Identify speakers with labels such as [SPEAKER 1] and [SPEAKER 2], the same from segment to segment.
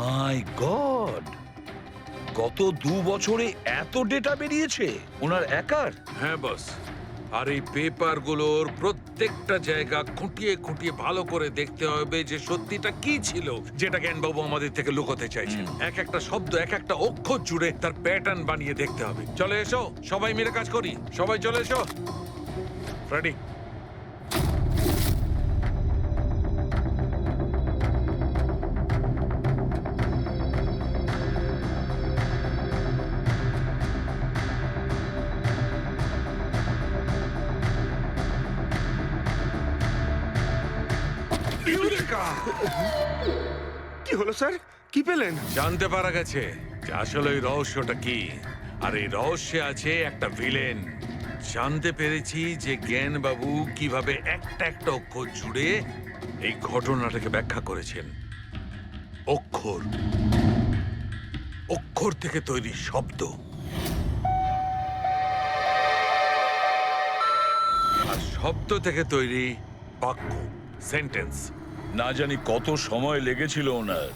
[SPEAKER 1] মাই god, গত 2 বছরে এত ডেটা বেরিয়েছে ওনার একার?
[SPEAKER 2] হ্যাঁ বস, আর এই পেপারগুলোর প্রত্যেকটা জায়গা খুঁটিয়ে খুঁটিয়ে ভালো করে দেখতে হবে যে সত্যিটা কি ছিল যেটা জ্ঞানবাবু আমাদের থেকে লুকোতে চাইছেন। এক একটা শব্দ, এক একটা অক্ষর জুড়ে তার প্যাটার্ন বানিয়ে দেখতে হবে। চলে এসো, সবাই মিলে কাজ করি। সবাই চলে এসো। ফ্রেডি,
[SPEAKER 3] কি হলো স্যার? কি পেলেন?
[SPEAKER 2] জানতে পারা গেছে যে আসলে ওই রহস্যটা কি, আর এই রহস্যে আছে একটা ভিলেন। জানতে পেরেছি যে জ্ঞানবাবু কিভাবে একটা একটা অক্ষর জুড়ে এই ঘটনাটাকে ব্যাখ্যা করেছেন। অক্ষর, অক্ষর থেকে তৈরি শব্দ, আর শব্দ থেকে তৈরি বাক্য, সেন্টেন্স।
[SPEAKER 1] না জানি কত সময় লেগেছিল ওনার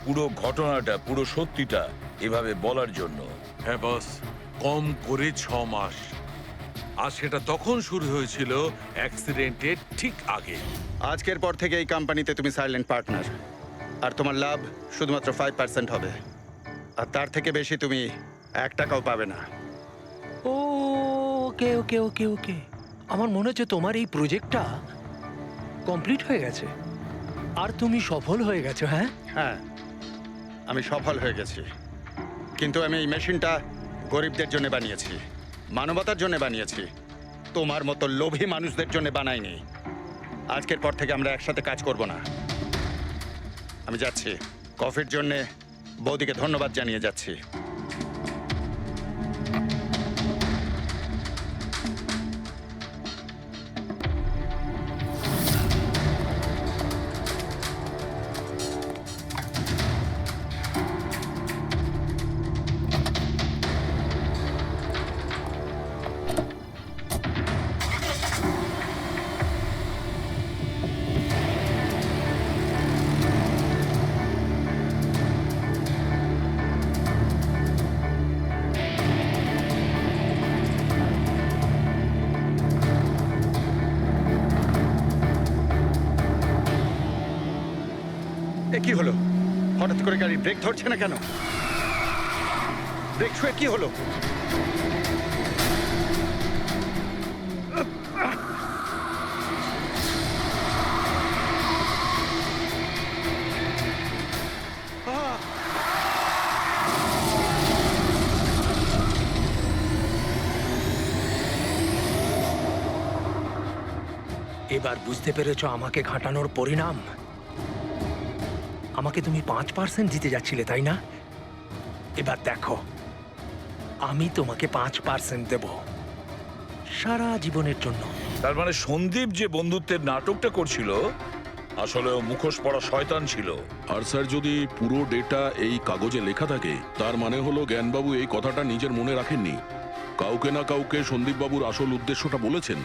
[SPEAKER 1] পুরো ঘটনাটা, পুরো সত্যিটা এভাবে বলার জন্য।
[SPEAKER 2] হ্যাঁ বস, কম করে 6 মাস। আর সেটা তখন শুরু হয়েছিল অ্যাক্সিডেন্টের ঠিক আগে।
[SPEAKER 3] আজকের পর থেকে এই কোম্পানিতে তুমি সাইলেন্ট পার্টনার, আর তোমার লাভ শুধুমাত্র 5% হবে, আর তার থেকে বেশি তুমি 1 টাকাও পাবে না।
[SPEAKER 4] ও, ওকে ওকে ওকে ওকে, আমার মনে হচ্ছে তোমার এই প্রজেক্টটা কমপ্লিট হয়ে গেছে আর তুমি সফল হয়ে গেছো। হ্যাঁ,
[SPEAKER 3] হ্যাঁ, আমি সফল হয়ে গেছি, কিন্তু আমি এই মেশিনটা গরিবদের জন্য বানিয়েছি, মানবতার জন্য বানিয়েছি, তোমার মতো লোভী মানুষদের জন্য বানাইনি। আজকের পর থেকে আমরা একসাথে কাজ করব না। আমি যাচ্ছি, কফির জন্যে বৌদিকে ধন্যবাদ জানিয়ে যাচ্ছি। এ কি হলো? হঠাৎ করে গাড়ি ব্রেক ধরছে না কেন? ব্রেক ছুঁয়ে কি হলো?
[SPEAKER 4] এবার বুঝতে পেরেছো আমাকে ঘাটানোর পরিণাম? আমাকে তুমি 5% দিতে যাচ্ছিলে, তাই না? এবার দেখো, আমি তোমাকে 5% দেব সারা জীবনের জন্য।
[SPEAKER 1] তার মানে সন্দীপ যে বন্ধুত্বের নাটকটা করছিল আসলে ও মুখোশ পড়া শয়তান ছিল।
[SPEAKER 5] আর স্যার, যদি পুরো ডেটা এই কাগজে লেখা থাকে, তার মানে হলো জ্ঞানবাবু এই কথাটা নিজের মনে রাখেননি, কাউকে না কাউকে সন্দীপবাবুর আসল উদ্দেশ্যটা বলেছেন।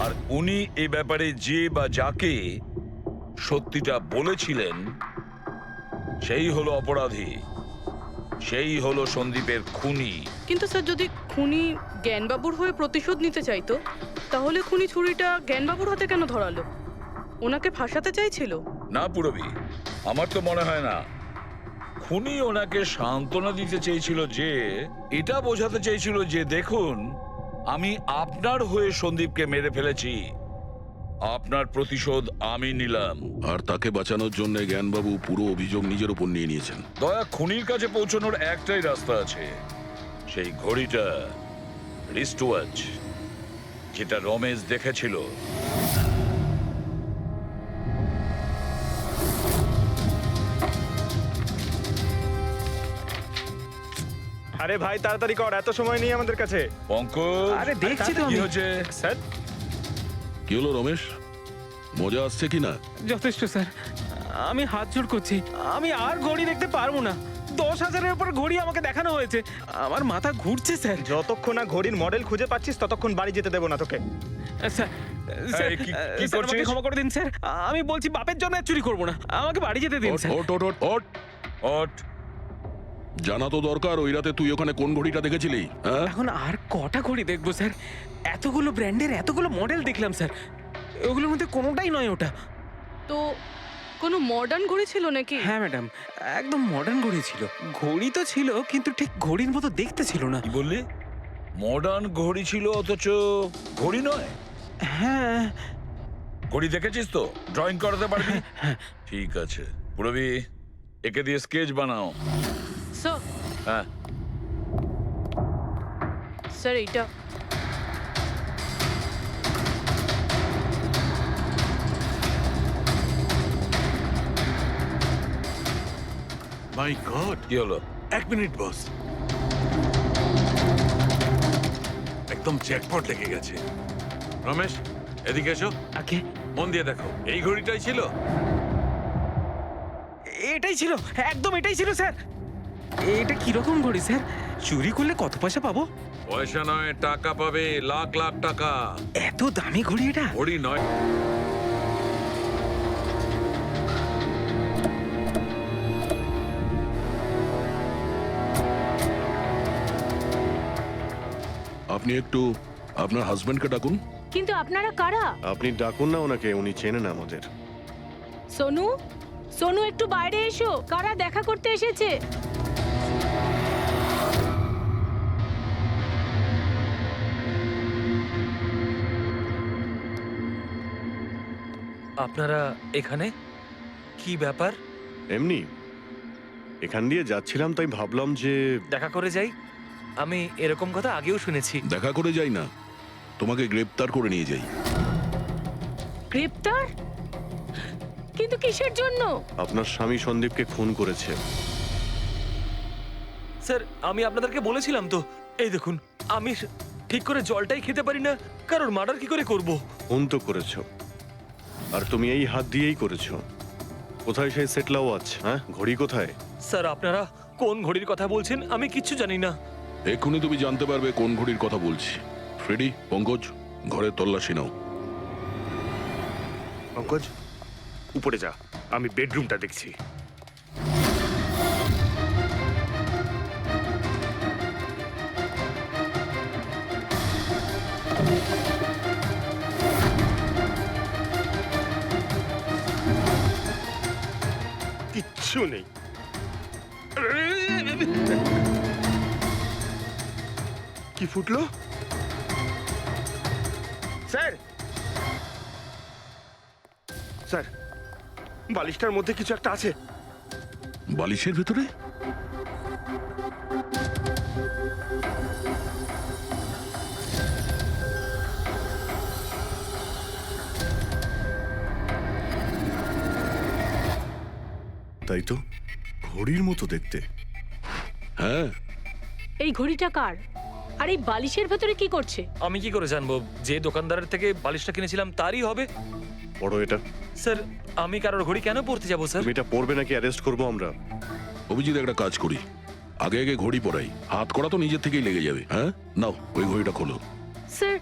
[SPEAKER 1] আর উনি এই ব্যাপারে যে বা যাকে সত্যিটা বলেছিলেন সেই হলো অপরাধী, সেই হলো সন্দীপের খুনি।
[SPEAKER 6] কিন্তু স্যার, যদি খুনি জ্ঞানবাবুর হয়ে প্রতিশোধ নিতে চাইতো, তাহলে খুনি ছুরিটা জ্ঞানবাবুর হাতে কেন ধরালো? ওনাকে ফাঁসাতে চাইছিল?
[SPEAKER 1] না পুরবি, আমার তো মনে হয় না। খুনি ওনাকে সান্ত্বনা দিতে চেয়েছিল, যে এটা বোঝাতে চেয়েছিল যে দেখুন, আমি আপনার হয়ে সন্দীপকে মেরে ফেলেছি, আপনার প্রতিশোধ আমি নিলাম।
[SPEAKER 5] আর তাকে বাঁচানোর জন্য জ্ঞানবাবু পুরো অভিযোগ নিজের উপর নিয়ে নিয়েছেন।
[SPEAKER 1] দয়া, খুনির কাছে পৌঁছানোর একটাই রাস্তা আছে, সেই ঘড়িটা, রিস্ট ওয়াচ, যেটা রমেশ দেখেছিল।
[SPEAKER 7] আরে ভাই, তাড়াতাড়ি কর, এত সময় নেই আমাদের কাছে।
[SPEAKER 1] পঙ্কজ,
[SPEAKER 4] আরে দেখছি তো
[SPEAKER 1] কি
[SPEAKER 4] আমি।
[SPEAKER 1] হচ্ছে?
[SPEAKER 7] স্যার,
[SPEAKER 5] কি হলো রমেশ, মজা আসছে কি না?
[SPEAKER 7] যথেষ্ট স্যার, আমি হাত জোড় করছি, আমি আর ঘড়ি দেখতে পারবো না।
[SPEAKER 8] 10,000-এর উপর ঘড়ি আমাকে দেখানো হয়েছে। আমার মাথা ঘুরছে স্যার।
[SPEAKER 7] যতক্ষণ না ঘড়ির মডেল খুঁজে পাচ্ছিস ততক্ষণ বাড়ি যেতে দেবো না তোকে।
[SPEAKER 8] স্যার, স্যার,
[SPEAKER 1] এই, কি
[SPEAKER 8] স্যার, আমাকে
[SPEAKER 1] করছিস?
[SPEAKER 8] ক্ষমা করে দিন স্যার। আমি বলছি বাপের জন্য আর চুরি করবো না, আমাকে বাড়ি যেতে দিন
[SPEAKER 5] ওঠ,
[SPEAKER 8] স্যার।
[SPEAKER 5] ওঠ, ওঠ, ওঠ, ওঠ।
[SPEAKER 1] ওঠ।
[SPEAKER 5] জানা তো দরকার ওই রাতে তুই ওখানে কোন ঘড়িটা দেখেছিলি, হ্যাঁ?
[SPEAKER 8] এখন আর কটা ঘড়ি দেখবো স্যার? এতগুলো ব্র্যান্ডের এতগুলো মডেল দেখলাম স্যার, ওগুলোর মধ্যে কোনোটাই নয় ওটা।
[SPEAKER 6] তো কোনো মডার্ন ঘড়ি ছিল নাকি?
[SPEAKER 8] হ্যাঁ ম্যাডাম, একদম মডার্ন ঘড়ি ছিল। ঘড়ি তো ছিল কিন্তু ঠিক ঘড়ির মতো দেখতে ছিল না।
[SPEAKER 1] কি বললি? মডার্ন ঘড়ি ছিল অথচ ঘড়ি নয়?
[SPEAKER 8] হ্যাঁ।
[SPEAKER 1] ঘড়ি দেখেছিস তো? ড্রয়িং করাতে পারবি? ঠিক আছে পুরবি, একে দিয়ে স্কেচ বানাও।
[SPEAKER 6] স্যার,
[SPEAKER 1] হ্যাঁ,
[SPEAKER 6] স্যার এইটা।
[SPEAKER 2] মাই গড,
[SPEAKER 1] কি হলো?
[SPEAKER 2] 1 মিনিট বস, একদম জ্যাকপট লেগে গেছে। রমেশ, এদিকে এসো,
[SPEAKER 8] আগে
[SPEAKER 2] মন দিয়ে দেখো, এই ঘড়িটাই ছিল।
[SPEAKER 8] এটাই ছিল, একদম এটাই ছিল স্যার। এটা কিরকম ঘড়ি স্যার? চুরি করলে কত পয়সা পাবো?
[SPEAKER 2] পয়সা নয়, টাকা পাবে, লাখ লাখ টাকা।
[SPEAKER 8] এত দামি ঘড়ি এটা?
[SPEAKER 2] ঘড়ি নয়।
[SPEAKER 5] আপনি একটু আপনার হাজবেন্ডকে ডাকুন।
[SPEAKER 9] কিন্তু আপনারা কারা?
[SPEAKER 10] আপনি ডাকুন না ওনাকে, উনি চেনেন আমাদের।
[SPEAKER 9] সোনু, সোনু একটু বাইরে এসো, কারা দেখা করতে এসেছে?
[SPEAKER 4] আপনারা এখানে কি ব্যাপার?
[SPEAKER 10] এমনি এখান দিয়ে যাচ্ছিলাম তাই ভাবলাম যে
[SPEAKER 4] দেখা করে যাই। আমি এরকম কথা আগেও শুনেছি।
[SPEAKER 5] দেখা করে যাই না, তোমাকে গ্রেপ্তার করে নিয়ে যাই।
[SPEAKER 9] গ্রেপ্তার? কিন্তু কিসের জন্য?
[SPEAKER 10] আপনার স্বামী সন্দীপকে খুন করেছে।
[SPEAKER 4] স্যার, আমি আপনাদেরকে বলেছিলাম তো, এই দেখুন, আমি ঠিক করে জলটাই খেতে পারি না, কারোর মার্ডার কি করে করব?
[SPEAKER 10] খুন তো করেছো, আর তুমি এই হাত দিয়েই করেছো। কোথায় সেই সেটলা ওয়াচ? হ্যাঁ, ঘড়ি কোথায়?
[SPEAKER 4] স্যার, আপনারা কোন ঘড়ির কথা বলছেন আমি কিচ্ছু জানি না।
[SPEAKER 5] এক্ষুনি তুমি জানতে পারবে কোন ঘড়ির কথা বলছি। ফ্রেডি, পঙ্কজ, ঘরে তল্লাশি নাও।
[SPEAKER 7] পঙ্কজ, উপরে যা, আমি বেডরুমটা দেখছি। কিচ্ছু নেই। কি ফুটলো? স্যার, স্যার, বালিশটার মধ্যে কিছু একটা আছে।
[SPEAKER 5] বালিশের ভেতরে?
[SPEAKER 10] তাই তো, ঘড়ির মতো দেখতে।
[SPEAKER 5] হ্যাঁ।
[SPEAKER 9] এই ঘড়িটা কার? আর এই বালিশের ভেতরে কি করছে?
[SPEAKER 4] আমি কি করে জানবো? যে দোকানদারের থেকে বালিশটা কিনেছিলাম তারই হবে।
[SPEAKER 10] পড়ো এটা।
[SPEAKER 4] স্যার, আমি কারোর ঘড়ি কেন পড়তে যাবো স্যার?
[SPEAKER 10] তুমি এটা পড়বে নাকি অ্যারেস্ট করবো আমরা?
[SPEAKER 5] অভিজিৎ, একটা কাজ করি, আগে আগে ঘড়ি পরাই, হাত করা তো নিজের থেকেই লেগে যাবে। হ্যাঁ, নাও ওই ঘড়িটা খোলো।
[SPEAKER 9] স্যার,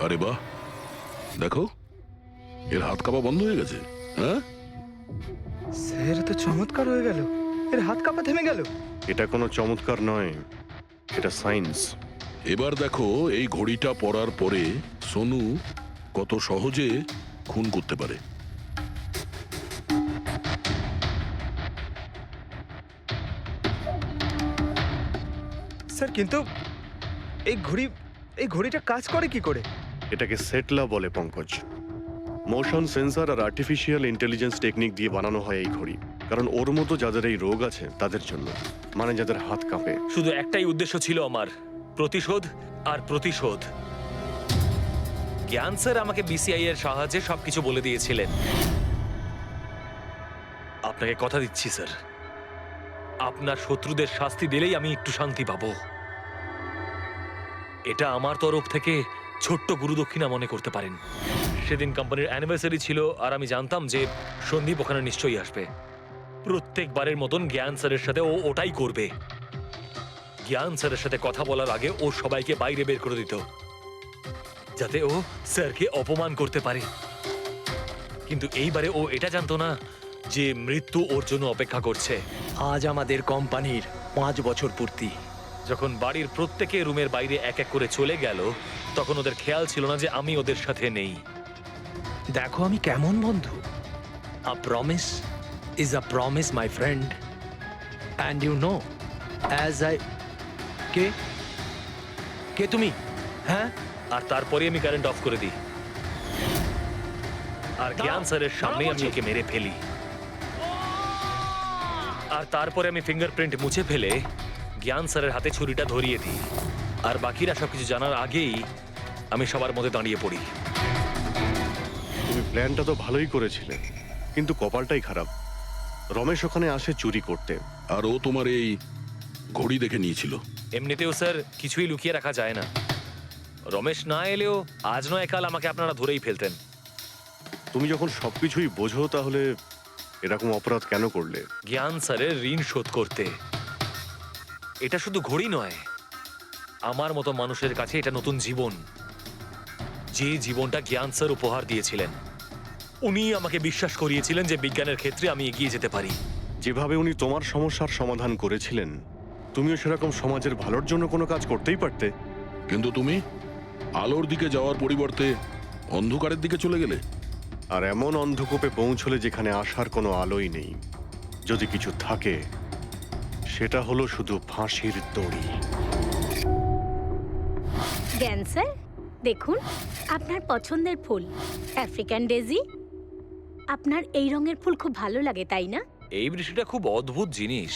[SPEAKER 5] আরে বাহ, দেখো, এর হাত কাঁপা বন্ধ হয়ে গেছে। হ্যাঁ,
[SPEAKER 7] স্যার, তো চমৎকার হয়ে গেল, এর হাত কাঁপা থেমে গেল।
[SPEAKER 10] এটা কোনো চমৎকার নয়, এটা সায়েন্স।
[SPEAKER 5] এবার দেখো এই ঘড়িটা পরার পরে সোনু কত সহজে খুন করতে পারে।
[SPEAKER 7] স্যার, কিন্তু এই ঘড়িটা কাজ করে কি করে?
[SPEAKER 10] এটাকে সেটলা বলে পঙ্কজ। মোশন সেন্সর আর আর্টিফিশিয়াল ইন্টেলিজেন্স টেকনিক দিয়ে বানানো হয় এই ঘড়ি, কারণ ওর মতো যাদের এই রোগ আছে তাদের জন্য, মানে যাদের হাত কাঁপে।
[SPEAKER 4] শুধু একটাই উদ্দেশ্য ছিল আমার, প্রতিশোধ আর প্রতিশোধ। জ্ঞান স্যার আমাকে বিসিআই এর সাহায্যে সবকিছু বলে দিয়েছিলেন। আপনাকে কথা দিচ্ছি স্যার, আপনার শত্রুদের শাস্তি দিলেই আমি একটু শান্তি পাবো। এটা আমার তরফ থেকে
[SPEAKER 11] ছোট্ট গুরুদক্ষিণা মনে করতে পারেন। সেদিন কোম্পানির অ্যানিভার্সারি ছিল আর আমি জানতাম যে সন্দীপ ওখানে নিশ্চয়ই আসবে। প্রত্যেকবারের মতন জ্ঞান স্যারের সাথে ও ওটাই করবে। জ্ঞান স্যারের সাথে কথা বলার আগে ও সবাইকে বাইরে বের করে দিত, যাতে ও স্যারকে অপমান করতে পারে। কিন্তু এইবারে ও এটা জানতো না যে মৃত্যু ওর জন্য অপেক্ষা করছে।
[SPEAKER 4] আজ আমাদের কোম্পানির 5 বছর পূর্তি।
[SPEAKER 11] যখন বাড়ির প্রত্যেকে রুমের বাইরে এক এক করে চলে গেল, তখন ওদের খেয়াল ছিল না যে আমি ওদের সাথে নেই।
[SPEAKER 4] দেখো আমি কেমন বন্ধু। A promise is a promise my friend, and you know as I কে কে তুমি? হ্যাঁ,
[SPEAKER 11] আর তারপরে আমি কারেন্ট অফ করে দিই আর জ্ঞান স্যারের সামনে আমি ওকে মেরে ফেলি। আর তারপরে আমি ফিঙ্গারপ্রিন্ট মুছে ফেলে জ্ঞান স্যারের হাতে ছুরিটা ধরিয়ে দিই। আর বাকিরা সবকিছু জানার আগেই আমি সবার মধ্যে দাঁড়িয়ে পড়ি।
[SPEAKER 10] তুমি প্ল্যানটা তো ভালোই করেছিলে, কিন্তু কপালটাই খারাপ। রমেশ ওখানে আসে চুরি করতে।
[SPEAKER 5] আর ও তোমার এই ঘড়ি দেখে নিয়েছিল।
[SPEAKER 11] এমনিতেও স্যার কিছুই লুকিয়ে রাখা যায় না। রমেশ না এলেও আজ নয় কাল আমাকে আপনারা ধরেই ফেলতেন।
[SPEAKER 10] তুমি যখন সবকিছুই বোঝো, তাহলে এরকম অপরাধ কেন করলে?
[SPEAKER 11] জ্ঞান স্যারের ঋণ শোধ করতে। এটা শুধু ঘড়ি নয়, আমার মতো মানুষের কাছে এটা নতুন জীবন, যে জীবনটা জ্ঞান স্যার উপহার দিয়েছিলেন। উনি আমাকে বিশ্বাস করিয়েছিলেন যে বিজ্ঞানের ক্ষেত্রে আমি এগিয়ে যেতে পারি।
[SPEAKER 10] যেভাবে উনি তোমার সমস্যার সমাধান করেছিলেন, তুমিও সেরকম সমাজের ভালোর জন্য কোনো কাজ করতেই পারতে।
[SPEAKER 5] কিন্তু তুমি আলোর দিকে যাওয়ার পরিবর্তে অন্ধকারের দিকে চলে গেলে।
[SPEAKER 10] আর এমন অন্ধকূপে পৌঁছলে যেখানে আসার কোনো আলোই নেই। যদি কিছু থাকে, সেটা হলো শুধু ফাঁসির দড়ি।
[SPEAKER 9] জ্ঞান স্যার, দেখুন আপনার পছন্দের ফুল আফ্রিকান ডেজি। আপনার এই রঙের ফুল খুব ভালো লাগে, তাই না?
[SPEAKER 11] এই বৃষ্টিটা খুব অদ্ভুত জিনিস।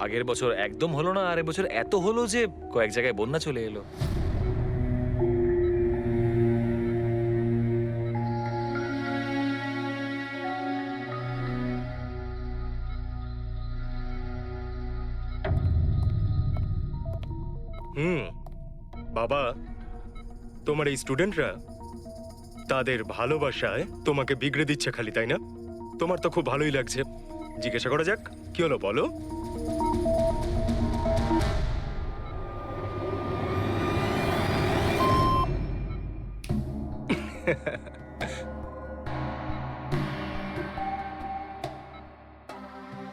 [SPEAKER 11] আগের বছর একদম হলো না, আর এবছর এত হলো যে কয়েক জায়গায় বন্যা চলে এলো।
[SPEAKER 12] বাবা, তোমার এই স্টুডেন্টরা তাদের ভালোবাসায় তোমাকে বিগড়ে দিচ্ছে খালি, তাই না? তোমার তো খুব ভালোই লাগছে। জিজ্ঞাসা করা যাক, কি হলো বলো?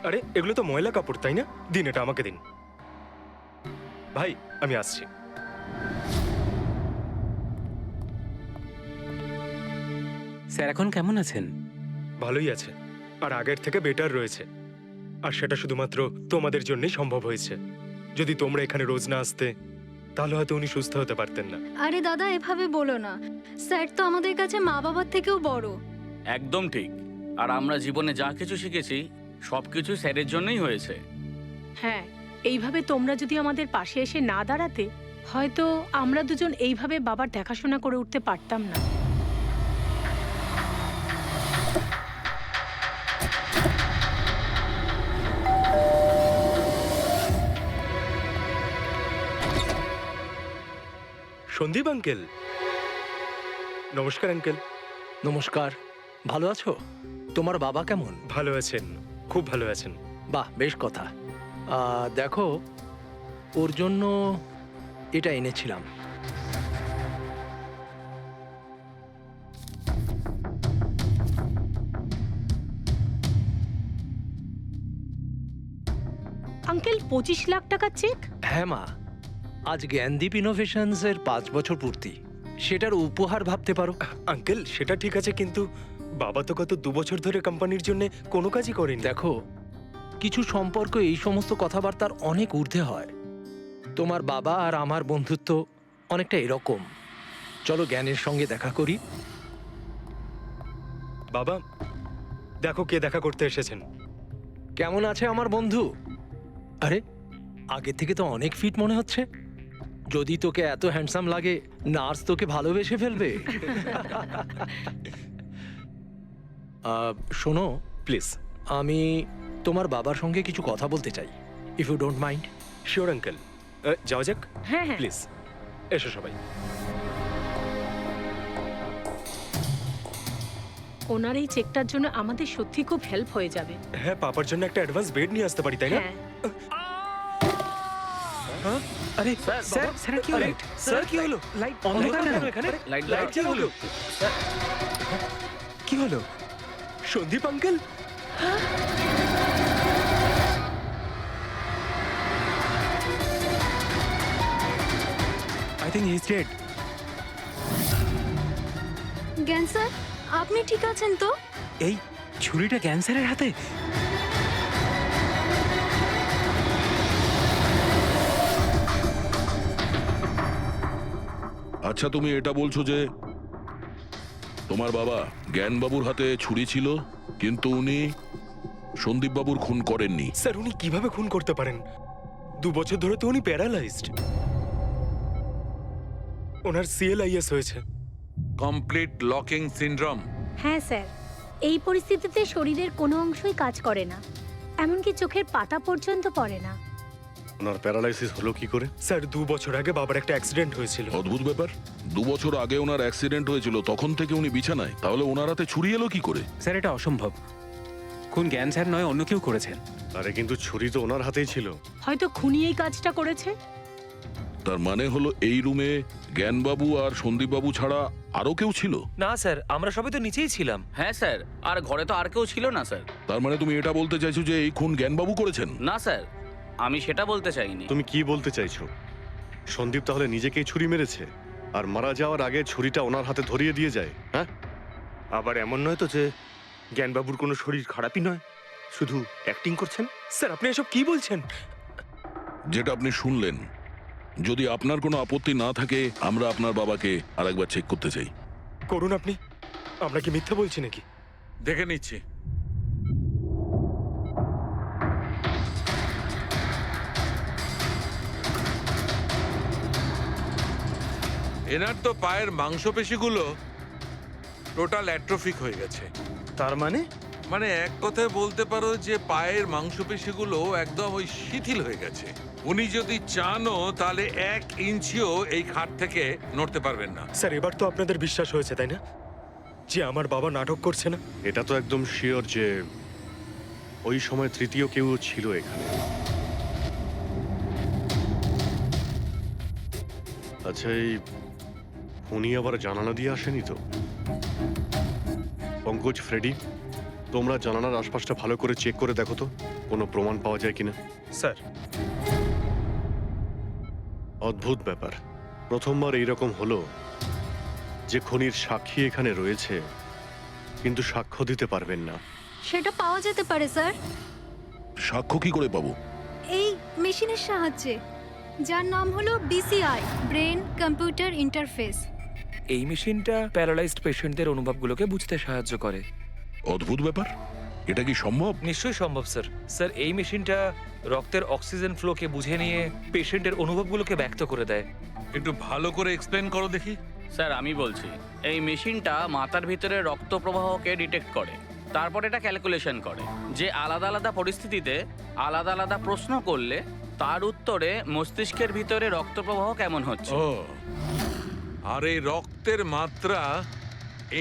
[SPEAKER 12] আরে এগুলো তো ময়লা কাপড়, তাই না? দিন, এটা আমাকে দিন। ভাই, আমি আসছি।
[SPEAKER 8] স্যার এখন কেমন আছেন?
[SPEAKER 12] ভালোই আছে, আর আগের থেকে বেটার রয়েছে। আর সেটা শুধুমাত্র তোমাদের জন্যই সম্ভব হয়েছে। যদি তোমরা এখানে রোজ না আসতে, তাহলে হয়তো উনি সুস্থ হতে পারতেন না।
[SPEAKER 13] আরে দাদা, এভাবে বলো না। স্যার তো আমাদের কাছে মা বাবার থেকেও বড়।
[SPEAKER 14] একদম ঠিক। আর আমরা জীবনে যা কিছু শিখেছি সবকিছু স্যারের জন্যই হয়েছে।
[SPEAKER 9] হ্যাঁ, এইভাবে তোমরা যদি আমাদের পাশে এসে না দাঁড়াতে, হয়তো আমরা দুজন এইভাবে বাবার দেখাশোনা করে উঠতে পারতাম না।
[SPEAKER 12] সন্দীপ আঙ্কেল, নমস্কার আঙ্কেল।
[SPEAKER 4] নমস্কার। ভালো আছো? তোমার বাবা কেমন?
[SPEAKER 12] ভালো আছেন, খুব ভালো আছেন।
[SPEAKER 4] বাহ, বেশ কথা। দেখো, ওর জন্য এটা এনেছিলাম।
[SPEAKER 9] আঙ্কেল, 25 লাখ টাকার চেক?
[SPEAKER 4] হ্যাঁ মা, আজ জ্ঞানদীপ ইনোভেশনস এর 5 বছর পূর্তি। সেটার উপহার ভাবতে পারো।
[SPEAKER 12] আঙ্কেল, সেটা ঠিক আছে, কিন্তু বাবা তো গত 2 বছর ধরে কোম্পানির জন্য কোনো কাজই করেনি।
[SPEAKER 4] দেখো, কিছু সম্পর্ক এই সমস্ত কথাবার্তার অনেক ঊর্ধ্বে হয়। তোমার বাবা আর আমার বন্ধুত্ব অনেকটা এরকম। চলো জ্ঞানের সঙ্গে দেখা করি।
[SPEAKER 12] বাবা, দেখো কে দেখা করতে এসেছেন।
[SPEAKER 4] কেমন আছে আমার বন্ধু? আরে, আগে থেকে তো অনেক ফিট মনে হচ্ছে। যদি তোকে এত হ্যান্ডসাম লাগে, নার্স তোকে ভালোবেসে ফেলবে। শোনো
[SPEAKER 12] প্লিজ,
[SPEAKER 4] আমি তোমার বাবার সঙ্গে কিছু কথা বলতে চাই, if you don't mind.
[SPEAKER 12] Sure uncle, যাও যাক।
[SPEAKER 9] হ্যাঁ হ্যাঁ,
[SPEAKER 12] প্লিজ এসো সবাই।
[SPEAKER 6] ওনার এই চেকটার জন্য আমাদের সত্যি খুব হেল্প হয়ে যাবে।
[SPEAKER 12] হ্যাঁ, পাপার জন্য একটা অ্যাডভান্স বেড নিয়ে আসতে পারি, তাই না?
[SPEAKER 6] হ্যাঁ,
[SPEAKER 8] আরে স্যার স্যার কি হলো? স্যার কি হলো? লাইট অন্ধকার কেন এখানে? লাইট কি হলো? কি হলো?
[SPEAKER 12] Sandeep uncle?
[SPEAKER 8] I think he is dead.
[SPEAKER 13] জ্ঞান স্যার, আপনি ঠিক আছেন তো?
[SPEAKER 8] এই ছুরিটা ক্যান্সারের হাতে?
[SPEAKER 5] আচ্ছা, তুমি এটা বলছো যে তোমার বাবা জ্ঞানবাবুর হাতে ছুরি ছিল, কিন্তু উনি সন্দীপবাবুর খুন করেননি।
[SPEAKER 12] স্যার, উনি কিভাবে খুন করতে পারেন? 2 বছর ধরে তো উনি প্যারালাইজড। ওনার সিএলআইএস হয়েছে।
[SPEAKER 2] Complete locking syndrome.
[SPEAKER 9] হ্যাঁ স্যার, এই পরিস্থিতিতে শরীরের কোনো অংশই কাজ করে না, এমনকি চোখের পাতা পর্যন্ত পড়ে না।
[SPEAKER 10] ওনার প্যারালাইসিস হলো কি করে?
[SPEAKER 12] স্যার, 2 বছর আগে বাবার একটা অ্যাক্সিডেন্ট হয়েছিল।
[SPEAKER 5] অদ্ভুত ব্যাপার, 2 বছর আগে ওনার অ্যাক্সিডেন্ট হয়েছিল, তখন থেকে উনি বিছানায়। তাহলে ওনার হাতে ছুরি এলো কি করে?
[SPEAKER 8] স্যার, এটা অসম্ভব। খুন জ্ঞান স্যার নয়, অন্য কেউ করেছেন।
[SPEAKER 10] আরে কিন্তু ছুরি তো ওনার হাতেই ছিল।
[SPEAKER 6] হয়তো খুনি এই কাজটা করেছে।
[SPEAKER 5] তার মানে হলো এই রুমে জ্ঞানবাবু আর সন্দীপবাবু ছাড়া আরো কেউ ছিল?
[SPEAKER 11] না স্যার, আমরা সবাই তো নিচেই ছিলাম।
[SPEAKER 14] হ্যাঁ স্যার, আর ঘরে তো আর কেউ ছিল না স্যার।
[SPEAKER 5] তার মানে তুমি এটা বলতে চাইছো যে এই খুন জ্ঞানবাবু করেছেন?
[SPEAKER 14] না স্যার, আমি সেটা বলতে চাইনি।
[SPEAKER 10] তুমি কি বলতে চাইছো? সন্দীপ তাহলে নিজেকেই ছুরি মেরেছে, আর মারা যাওয়ার আগে ছুরিটা ওনার হাতে ধরিয়ে দিয়ে যায়? হ্যাঁ,
[SPEAKER 12] আবার এমন নয় তো যে জ্ঞানবাবুর কোনো শরীর খারাপই নয়, শুধু অ্যাক্টিং করছেন? স্যার, আপনি এসব কি বলছেন?
[SPEAKER 5] যেটা আপনি শুনলেন, যদি আপনার কোনো আপত্তি না থাকে আমরা আপনার বাবাকে আরেকবার চেক করতে চাই।
[SPEAKER 12] করুন আপনি। আমরা কি মিথ্যা বলছি নাকি?
[SPEAKER 2] দেখে নিচ্ছি। এনার তো পায়ের মাংসপেশিগুলো টোটাল অ্যাট্রোফিক হয়ে গেছে।
[SPEAKER 12] তার মানে?
[SPEAKER 2] মানে এক কথায় বলতে পারো যে পায়ের মাংসপেশিগুলো একদম ওই শিথিল হয়ে গেছে। উনি যদি চানও তাহলে 1 ইঞ্চিও এই খাট থেকে নড়তে পারবেন না।
[SPEAKER 12] স্যার, এবার তো আপনাদের বিশ্বাস হয়েছে, তাই না, যে আমার বাবা নাটক করছে না?
[SPEAKER 10] এটা তো একদম শিওর যে ওই সময় তৃতীয় কেউ ছিল এখানে। আচ্ছা, এই উনি আবার জানালা দিয়ে আসেনি তো? পঙ্কজ, ফ্রেডি, তোমরা জানালার আশপাশটা ভালো করে চেক করে দেখো তো কোনো প্রমাণ পাওয়া যায় কিনা।
[SPEAKER 12] স্যার,
[SPEAKER 10] অদ্ভুত ব্যাপার, প্রথমবার এইরকম হলো যে খুনির সাক্ষী এখানে রয়েছে কিন্তু সাক্ষ্য দিতে পারবেন না।
[SPEAKER 13] সেটা পাওয়া যেতে পারে স্যার,
[SPEAKER 5] সাক্ষ্য কি করে পাবো?
[SPEAKER 13] এই মেশিনের সাহায্যে, যার নাম হলো BCI, ব্রেন কম্পিউটার ইন্টারফেস।
[SPEAKER 11] এই মেশিনটা প্যারালাইজড পেশেন্টদের অনুভবগুলোকে বুঝতে সাহায্য করে।
[SPEAKER 5] অদ্ভুত ব্যাপার, এটা কি সম্ভব?
[SPEAKER 11] নিশ্চয়ই সম্ভব স্যার। স্যার, এই মেশিনটা রক্তের অক্সিজেন ফ্লোকে বুঝে নিয়ে পেশেন্টের অনুভবগুলোকে ব্যক্ত করে দেয়।
[SPEAKER 2] একটু ভালো করে এক্সপ্লেন করো দেখি।
[SPEAKER 14] স্যার, আমি বলছি, এই মেশিনটা মাথার ভিতরে রক্ত প্রবাহকে ডিটেক্ট করে, তারপর এটা ক্যালকুলেশন করে যে আলাদা আলাদা পরিস্থিতিতে আলাদা আলাদা প্রশ্ন করলে তার উত্তরে মস্তিষ্কের ভিতরে রক্ত প্রবাহ কেমন হচ্ছে।
[SPEAKER 2] ও, আর এই রক্তের মাত্রা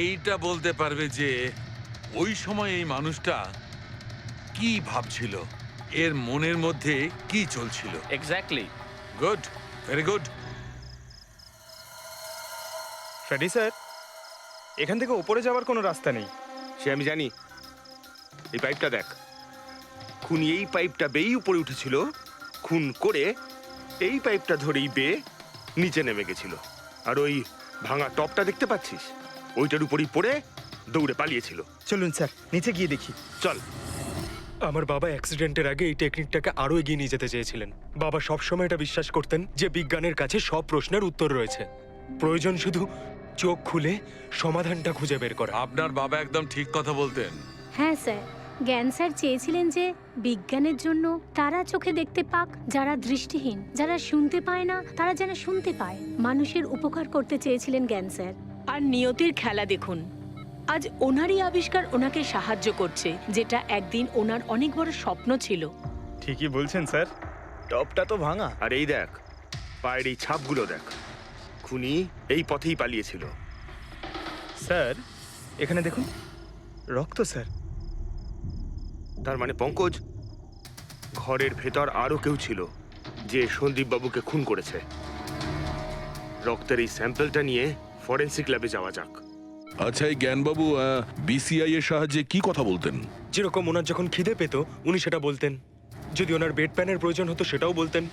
[SPEAKER 2] এইটা বলতে পারবে যে ওই সময় এই মানুষটা কি ভাবছিল, এর মনের মধ্যে কি চলছিল।
[SPEAKER 14] Exactly.
[SPEAKER 2] Good, very good.
[SPEAKER 7] Freddie sir, এখান থেকে ওপরে যাওয়ার কোনো রাস্তা নেই।
[SPEAKER 12] সে আমি জানি। এই পাইপটা দেখ, খুনি এই পাইপটা বেয়েই উপরে উঠেছিল, খুন করে এই পাইপটা ধরেই বেয়ে নিচে নেমে গেছিল। আর ওই ভাঙা টপটা দেখতে পাচ্ছিস, ওইটার উপরই পড়ে দৌড়ে পালিয়েছিল।
[SPEAKER 7] চলুন স্যার, নিচে গিয়ে দেখি।
[SPEAKER 12] চল। আমার বাবা অ্যাক্সিডেন্টের আগে এই টেকনিকটাকে আরো এগিয়ে নিয়ে যেতে চেয়েছিলেন। বাবা সবসময় এটা বিশ্বাস করতেন যে বিজ্ঞানের কাছে সব প্রশ্নের উত্তর রয়েছে, প্রয়োজন শুধু চোখ খুলে সমাধানটা খুঁজে বের করা।
[SPEAKER 2] আপনার বাবা একদম ঠিক কথা বলতেন।
[SPEAKER 9] হ্যাঁ স্যার, জ্ঞান স্যার চেয়েছিলেন যে বিজ্ঞানের জন্য তারা চোখে দেখতে পাক যারা দৃষ্টিহীন, যারা শুনতে পায় না তারা যেন শুনতে পায়। মানুষের উপকার করতে চেয়েছিলেন জ্ঞান স্যার।
[SPEAKER 6] আর নিয়তির খেলা দেখুন, আজ ওনারই আবিষ্কার ওনাকে সাহায্য করছে, যেটা একদিন ওনার অনেক বড় স্বপ্ন ছিল।
[SPEAKER 7] ঠিকই বলছেন স্যার, টপটা তো ভাঙা।
[SPEAKER 12] আর এই দেখ, পায়ের এই ছাপগুলো দেখ, খুনি এই পথেই পালিয়েছিল।
[SPEAKER 7] স্যার, এখানে দেখুন, রক্ত স্যার।
[SPEAKER 12] তার মানে পঙ্কজ, ঘরের ভেতর আরো কেউ ছিল যে সন্দীপ বাবুকে খুন করেছে। রক্তের এই স্যাম্পলটা নিয়ে ফরেন্সিক ল্যাবে যাওয়া যাক।
[SPEAKER 5] আচ্ছা, এই জ্ঞানবাবু বিসিআই এর সাহায্যে কি কথা বলতেন?
[SPEAKER 12] যেরকম ওনার যখন খিদে পেত উনি সেটা বলতেন, যদি ওনার বেড প্যানের প্রয়োজন হতো সেটাও বলতেন,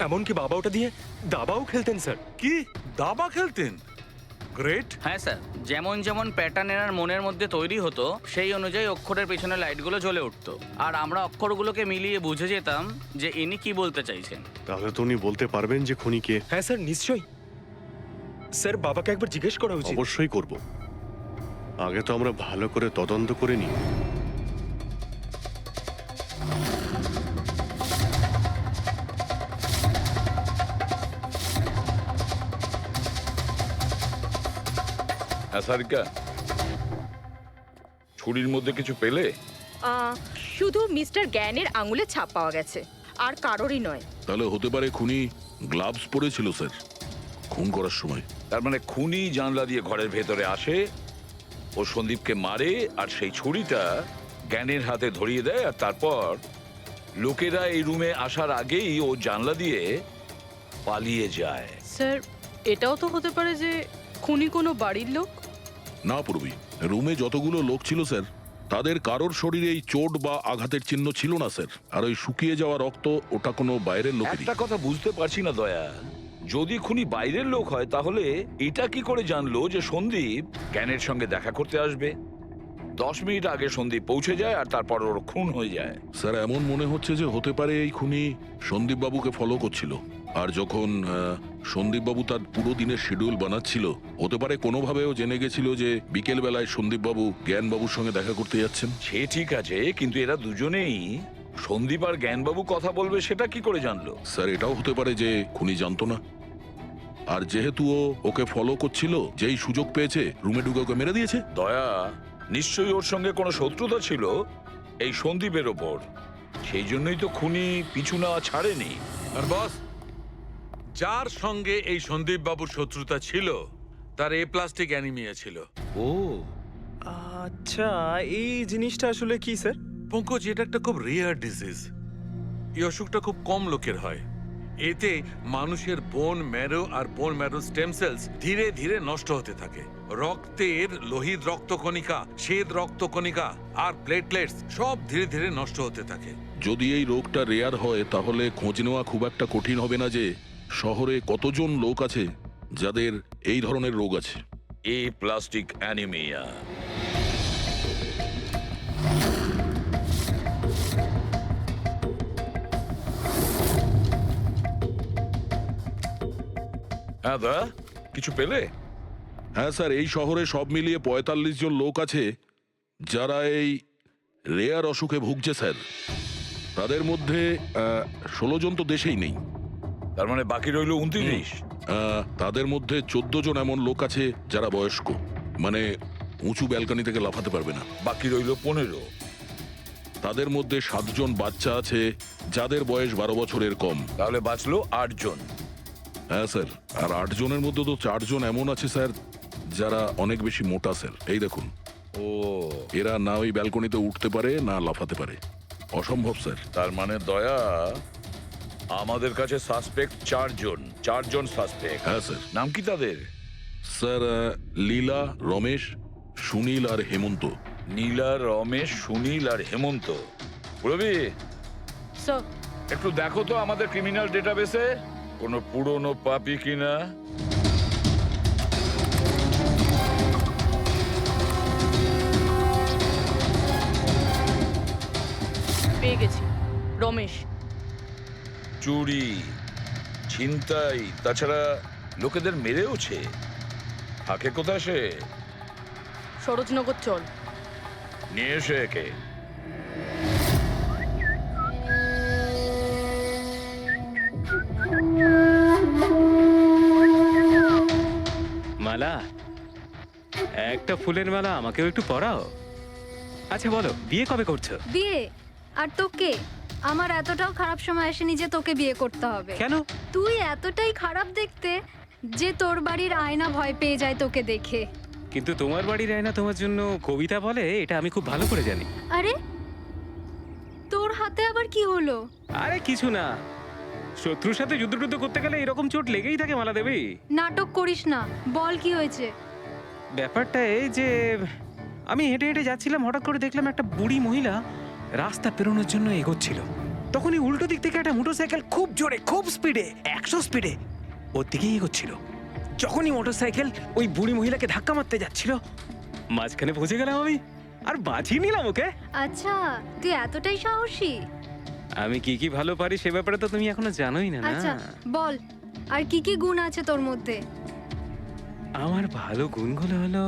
[SPEAKER 12] এমনকি বাবা ওটা দিয়ে দাবাও খেলতেন স্যার।
[SPEAKER 2] কি দাবা খেলতেন? গ্রেট।
[SPEAKER 14] হ্যাঁ স্যার, যেমন যেমন প্যাটার্ন এনার মনের মধ্যে তৈরি হতো সেই অনুযায়ী অক্ষরের পেছনে লাইটগুলো জ্বলে উঠতো, আর আমরা অক্ষরগুলোকে মিলিয়ে বুঝে যেতাম যে ইনি কি বলতে চাইছেন।
[SPEAKER 10] তাহলে তো উনি বলতে পারবেন যে খুনি কে?
[SPEAKER 12] হ্যাঁ স্যার, নিশ্চয়ই। স্যার, বাবাকে একবার জিজ্ঞেস করা উচিত।
[SPEAKER 10] অবশ্যই করব। আগে তো আমরা ভালো করে তদন্ত করে নিই।
[SPEAKER 1] সারিকা, ছুরির মধ্যে কিছু পেলে?
[SPEAKER 6] শুধু মিস্টার জ্ঞানের আঙুলের ছাপ পাওয়া গেছে, আর কারোরই নয়।
[SPEAKER 5] তাহলে হতে পারে খুনি গ্লাভস পরেছিল স্যার খুন করার সময়।
[SPEAKER 1] তার মানে খুনি জানলা দিয়ে ঘরের ভেতরে আসে, ও সন্দীপকে মারে, আর সেই ছুরিটা জ্ঞানের হাতে ধরিয়ে দেয়, আর তারপর লোকেরা এই রুমে আসার আগেই ও জানলা দিয়ে পালিয়ে যায়।
[SPEAKER 6] স্যার, এটাও তো হতে পারে যে খুনি কোনো বাড়ির লোক।
[SPEAKER 5] না পূর্বী, রুমে যতগুলো লোক ছিল স্যার, তাদের কারোর শরীরে এই চোট বা আঘাতের চিহ্ন ছিল না স্যার। আর ওই শুকিয়ে যাওয়া রক্ত, ওটা কোনো বাইরের লোকেরই।
[SPEAKER 1] একটা কথা বুঝতে পারছি না দয়া, যদি খুনি বাইরের লোক হয় তাহলে এটা কি করে জানলো যে সন্দীপ জ্ঞানের সঙ্গে দেখা করতে আসবে? 10 মিনিট আগে সন্দীপ পৌঁছে যায় আর তারপর ওর খুন হয়ে যায়।
[SPEAKER 5] স্যার, এমন মনে হচ্ছে যে হতে পারে এই খুনি সন্দীপ বাবুকে ফলো করছিল, আর যখন সন্দীপ বাবু তার পুরো দিনের শিডিউল বানাচ্ছিল, হতে পারে কোনোভাবেও জেনে গেছিল যে বিকেল বেলায় সন্দীপ বাবু জ্ঞান বাবুর সঙ্গে দেখা করতে যাচ্ছেন।
[SPEAKER 1] সে ঠিক আছে, কিন্তু এরা দুজনেই সন্দীপ আর জ্ঞানবাবু কথা বলবে সেটা কি করে জানলো?
[SPEAKER 5] স্যার, এটাও হতে পারে যে খুনি জানতো না, আর যেহেতু ও ওকে ফলো করছিল, যেই সুযোগ পেয়েছে রুমে ঢুকে ওকে মেরে দিয়েছে।
[SPEAKER 1] দয়া, নিশ্চয়ই ওর সঙ্গে কোনো শত্রুতা ছিল এই সন্দীপের ওপর, সেই জন্যই তো খুনি পিছু না ছাড়েনি।
[SPEAKER 2] আর বস, যার সঙ্গে এই সন্দীপ বাবুর শত্রুতা ছিল তার এ প্লাস্টিক অ্যানিমিয়া ছিল।
[SPEAKER 1] ও
[SPEAKER 12] আচ্ছা, এই জিনিসটা আসলে কি স্যার?
[SPEAKER 2] পঙ্কজ, এটা একটা খুব রেয়ার ডিজিজ। এই অসুখটা খুব কম লোকের হয়। এতে মানুষের বোন ম্যারো আর বোন ম্যারো স্টেম সেলস ধীরে ধীরে নষ্ট হতে থাকে। রক্তের লোহিত রক্তকণিকা, শ্বেত রক্তকণিকা আর প্লেটলেটস সব ধীরে ধীরে নষ্ট হতে থাকে।
[SPEAKER 5] যদি এই রোগটা রেয়ার হয় তাহলে খোঁজ নেওয়া খুব একটা কঠিন হবে না যে শহরে কতজন লোক আছে যাদের এই ধরনের রোগ আছে।
[SPEAKER 1] এ প্লাস্টিক অ্যানিমিয়া। হ্যাঁ দা, কিছু পেলে?
[SPEAKER 5] হ্যাঁ স্যার, এই শহরে সব মিলিয়ে 45 জন লোক আছে যারা এই রেয়ার অসুখে ভুগছে স্যার। তাদের মধ্যে 16 জন তো দেশেই নেই।
[SPEAKER 1] তার মানে বাকি রইল 29।
[SPEAKER 5] তাদের মধ্যে 14 জন এমন লোক আছে যারা বয়স্ক, মানে উঁচু ব্যালকনি থেকে লাফাতে পারবে না।
[SPEAKER 1] বাকি রইল 15।
[SPEAKER 5] তাদের মধ্যে 7 জন বাচ্চা আছে যাদের বয়স 12 বছরের কম।
[SPEAKER 1] তাহলে বাঁচলো 8 জন।
[SPEAKER 5] হ্যাঁ স্যার, আর 8 জনের মধ্যে তো 4 জন এমন আছে স্যার যারা অনেক বেশি মোটা স্যার। এই দেখুন,
[SPEAKER 1] ও
[SPEAKER 5] এরা না ওই ব্যালকনিতে উঠতে পারে না লাফাতে পারে, অসম্ভব স্যার।
[SPEAKER 1] তার মানে দয়া, আমাদের কাছে সাসপেক্ট 4 জন। 4 জন সাসপেক্ট।
[SPEAKER 5] হ্যাঁ স্যার।
[SPEAKER 1] নাম কি তাদের?
[SPEAKER 5] স্যার, লীলা, রমেশ, সুনীল আর হেমন্ত।
[SPEAKER 1] নীলা, রমেশ, সুনীল আর হেমন্ত। রবি,
[SPEAKER 6] স্যার,
[SPEAKER 1] একটু দেখো তো আমাদের ক্রিমিনাল ডেটাবেসে কোনো পুরনো পাপি কিনা।
[SPEAKER 6] পেয়ে গেছি, রমেশ।
[SPEAKER 1] চুরি, ছিনতাই, তাছাড়া লোকেদের মেরেওছে। থাকে কোথায় সে?
[SPEAKER 6] সরোজনগর চল।
[SPEAKER 1] নিয়ে এসে একে।
[SPEAKER 8] মালা, একটা ফুলের মালা আমাকেও একটু পরাও। আচ্ছা বলো, বিয়ে কবে করছো?
[SPEAKER 13] বিয়ে? আর তোকে? আমার এতটাও খারাপ সময় আসেনি যে তোকে বিয়ে করতে হবে।
[SPEAKER 8] কেন?
[SPEAKER 13] তুই এতটাই খারাপ দেখতে যে তোর বাড়ির আয়না ভয় পেয়ে যায় তোকে দেখে।
[SPEAKER 8] কিন্তু তোমার বাড়ির আয়না তোমার জন্য কবিতা বলে এটা আমি খুব ভালো করে জানি।
[SPEAKER 13] আরে তোর হাতে আবার কি হলো?
[SPEAKER 8] আরে কিছু না, শত্রুর সাথে যুদ্ধ করতে গেলে এরকম চোট লেগেই থাকে মালা দেবী।
[SPEAKER 13] নাটক করিস না, বল কি হয়েছে?
[SPEAKER 8] ব্যাপারটা এই যে আমি হেঁটে হেঁটে যাচ্ছিলাম, হঠাৎ করে দেখলাম একটা বুড়ি মহিলা রাস্তা পেরোনোর জন্য এগোচ্ছিল। তখনই উল্টো দিক থেকে একটা মোটরসাইকেল খুব জোরে, খুব স্পিডে, 100 স্পিডে ওর দিকেই এগোচ্ছিল। যখনই মোটরসাইকেল ওই বুড়ি মহিলাকে ধাক্কা মারতে যাচ্ছিল, মাঝখানে পৌঁছে গেলাম আমি আর বাঁচিয়ে নিলাম ওকে।
[SPEAKER 13] আচ্ছা, তুই এতটাই সাহসী?
[SPEAKER 8] আমি কি কি ভালো পারি সে ব্যাপারে তো তুমি এখনো জানোই না।
[SPEAKER 13] আচ্ছা বল, আর কি কি গুণ আছে তোর মধ্যে?
[SPEAKER 8] আমার ভালো গুণগুলো হলো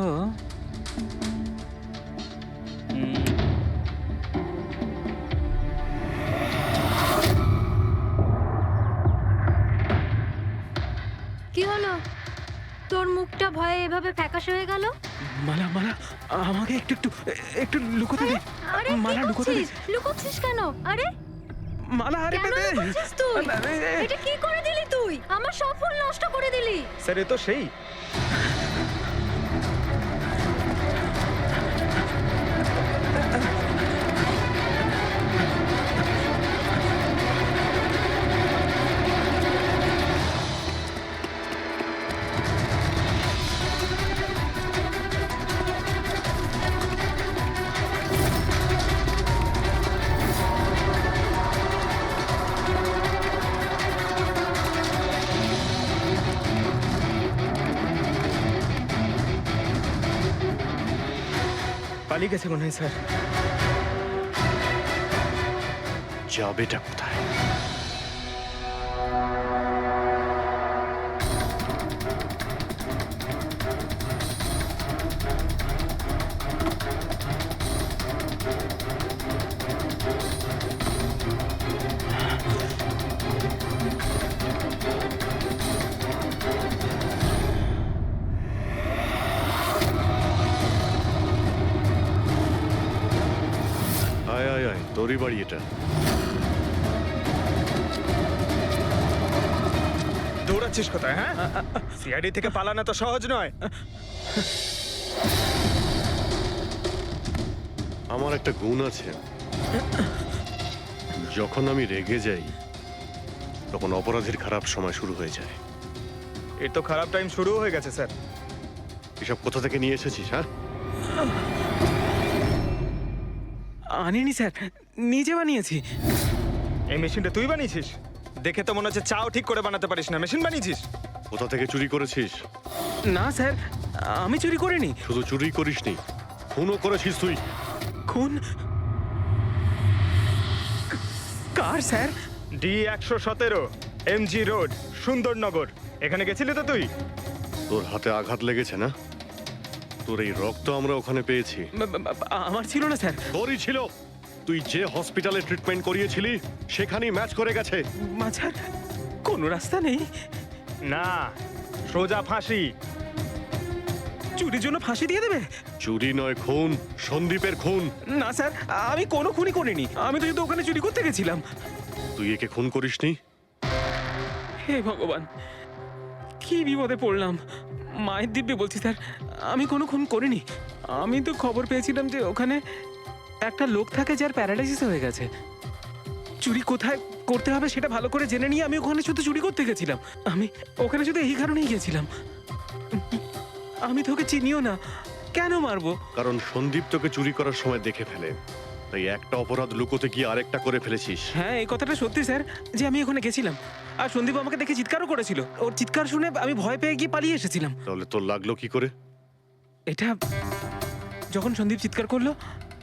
[SPEAKER 13] কি হলো? তোর মুখটা ভয়ে এভাবে ফ্যাকাশে হয়ে গেল?
[SPEAKER 8] মালা মালা আমাকে একটু একটু একটু লুকোতে দে।
[SPEAKER 13] আরে
[SPEAKER 8] মালা লুকোতে দে।
[SPEAKER 13] লুকোচ্ছিস কেন? আরে
[SPEAKER 8] মালা আরে
[SPEAKER 13] কেন লুকোচ্ছিস তুই? এটা কি করে দিলি তুই? আমার সব ফুল নষ্ট করে দিলি।
[SPEAKER 7] স্যার এ তো সেই। পালিয়ে গেছে মনে হয় স্যার।
[SPEAKER 10] যাবেটা কোথায়? আয় আয় আয়, তোরই বাড়ি এটা।
[SPEAKER 7] দৌড়াচ্ছিস কোথায়? হ্যাঁ, সিআইডি থেকে পালানো তো সহজ নয়।
[SPEAKER 10] আমার একটা গুণ আছে, যখন আমি রেগে যাই তখন অপরাধীর খারাপ সময় শুরু হয়ে যায়।
[SPEAKER 7] এর তো খারাপ টাইম শুরু হয়ে গেছে স্যার।
[SPEAKER 10] এসব কোথা থেকে নিয়ে এসেছিস? হ্যাঁ,
[SPEAKER 8] আনিনি স্যার, নিজে বানিয়েছি।
[SPEAKER 7] এই মেশিনটা তুই বানিয়েছিস? দেখে তো মনে হচ্ছে চাও ঠিক করে বানাতে পারিস না, মেশিন বানিয়েছিস।
[SPEAKER 10] কোথা থেকে চুরি করেছিস?
[SPEAKER 8] না স্যার, আমি চুরি করিনি।
[SPEAKER 10] শুধু চুরি করিসনি, খুনও করেছিস তুই।
[SPEAKER 8] খুন? কার sir?
[SPEAKER 7] D117 MG road, Sundarnagar. এখানে গেছিলি তো তুই?
[SPEAKER 10] তোর হাতে আঘাত লেগেছে না? তোর এই রক্ত আমরা ওখানে পেয়েছি।
[SPEAKER 8] আমার ছিল না স্যার।
[SPEAKER 10] তোরই ছিল। তুই যে হসপিটালে ট্রিটমেন্ট করিয়েছিলি সেখানেই ম্যাচ করে গেছে।
[SPEAKER 8] মাঝার কোনো রাস্তা নেই?
[SPEAKER 7] না, সোজা ফাঁসি।
[SPEAKER 8] চুরির জন্য ফাঁসি দিয়ে দেবে?
[SPEAKER 10] চুরি নয়, খুন। সন্দীপের খুন।
[SPEAKER 8] না স্যার, আমি কোনো খুনই করিনি। আমি তো শুধু ওখানে চুরি করতে গেছিলাম।
[SPEAKER 10] তুই একে খুন করিসনি?
[SPEAKER 8] হে ভগবান, কি বিপদে পড়লাম। মায়ের দিব্যে বলছি স্যার, আমি কোনো খুন করিনি। আমি তো খবর পেয়েছিলাম যে ওখানে একটা লোক থাকে যার প্যারালাইসিস হয়ে গেছে। চুরি কোথায় করতে হবে সেটা ভালো করে জেনে নিয়ে আমি ওখানে শুধু চুরি করতে গেছিলাম। আমি ওখানে শুধু এই কারণেই গেছিলাম। আমি তোকে চিনিও না, কেন মারবো?
[SPEAKER 10] কারণ সন্দীপ তোকে চুরি করার সময় দেখে ফেলে, তাই একটা অপরাধ লুকোতে গিয়ে আরেকটা করে ফেলেছিস।
[SPEAKER 8] হ্যাঁ, এই কথাটা সত্যি স্যার যে আমি ওখানে গেছিলাম আর সন্দীপ আমাকে দেখে চিৎকারও করেছিল। ওর চিৎকার শুনে আমি ভয় পেয়ে গিয়ে পালিয়ে এসেছিলাম।
[SPEAKER 10] তাহলে তোর লাগলো কি করে?
[SPEAKER 8] এটা যখন সন্দীপ চিৎকার করলো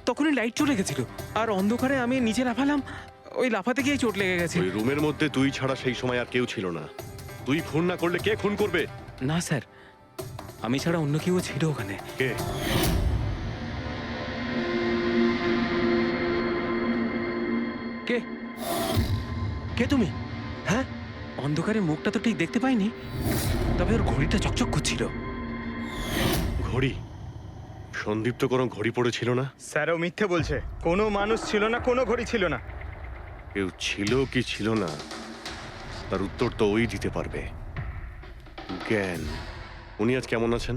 [SPEAKER 8] তখনই লাইট চলে গেছিল আর অন্ধকারে আমি নিচে লাফালাম। ওই লাফাতে গিয়ে চোট লেগে গেছে।
[SPEAKER 10] ওই রুমের মধ্যে তুই ছাড়া সেই সময় আর কেউ ছিল না। তুই খুন না করলে কে খুন করবে?
[SPEAKER 8] না স্যার, আমি ছাড়া অন্য কেউ ছিল ওখানে।
[SPEAKER 10] কে?
[SPEAKER 8] কে? কে তুমি? হ্যাঁ, অন্ধকারে মুখটা তো ঠিক দেখতে পাইনি, তবে ওর ঘড়িটা চকচক করছিল।
[SPEAKER 10] ঘড়ি? সন্দীপ তো কোনো ঘড়ি পড়েছিল না।
[SPEAKER 7] স্যারও মিথ্যে বলছে। কোনো মানুষ ছিল না, কোনো ঘড়ি ছিল না।
[SPEAKER 10] কেউ ছিল কি ছিল না তার উত্তর তো ওই দিতে পারবে। জ্ঞান, উনি আজ কেমন আছেন?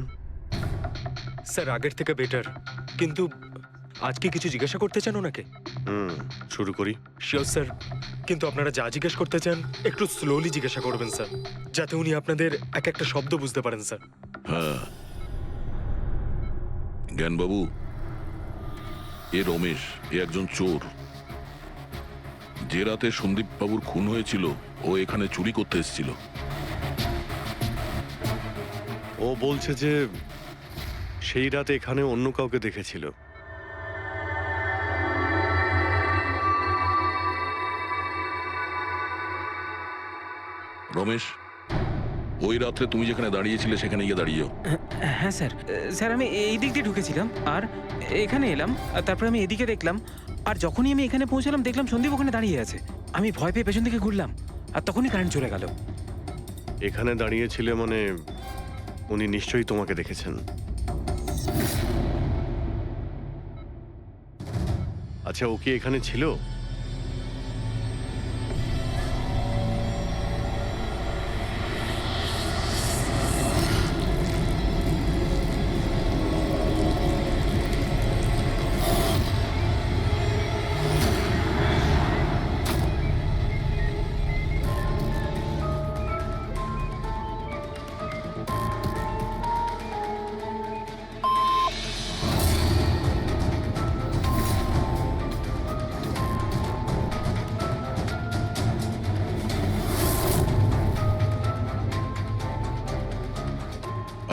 [SPEAKER 12] স্যার আগের থেকে বেটার, কিন্তু আজকে কিছু জিজ্ঞাসা করতে চান ওনাকে?
[SPEAKER 10] শুরু করি।
[SPEAKER 12] শিওর স্যার, কিন্তু আপনারা যা জিজ্ঞেস করতে চান একটু স্লোলি জিজ্ঞাসা করবেন স্যার, যাতে উনি আপনাদের এক একটা শব্দ বুঝতে পারেন স্যার।
[SPEAKER 5] হ্যাঁ, জ্ঞানবাবু, এ রমেশ, এ একজন চোর। যে রাতে সন্দীপ বাবুর খুন হয়েছিল ও এখানে চুরি করতে এসেছিল।
[SPEAKER 10] ও বলছে যে সেই রাতে এখানে অন্য কাউকে দেখেছিল।
[SPEAKER 5] রমেশ, ওই রাত্রে তুমি যেখানে দাঁড়িয়েছিলে সেখানে গিয়ে দাঁড়িয়ে যাও।
[SPEAKER 8] হ্যাঁ স্যার, স্যার আমি এই দিক দিয়ে ঢুকেছিলাম আর এখানে এলাম, আর তারপর আমি এদিকে দেখলাম, আর যখনই আমি এখানে পৌঁছালাম দেখলাম সন্দীপ ওখানে দাঁড়িয়ে আছে। আমি ভয় পেয়ে পেছন থেকে ঘুরলাম আর তখনই কারেন্ট চলে গেল।
[SPEAKER 10] এখানে দাঁড়িয়েছিলে মানে উনি নিশ্চয়ই তোমাকে দেখেছেন। আচ্ছা, ও কি এখানে ছিল?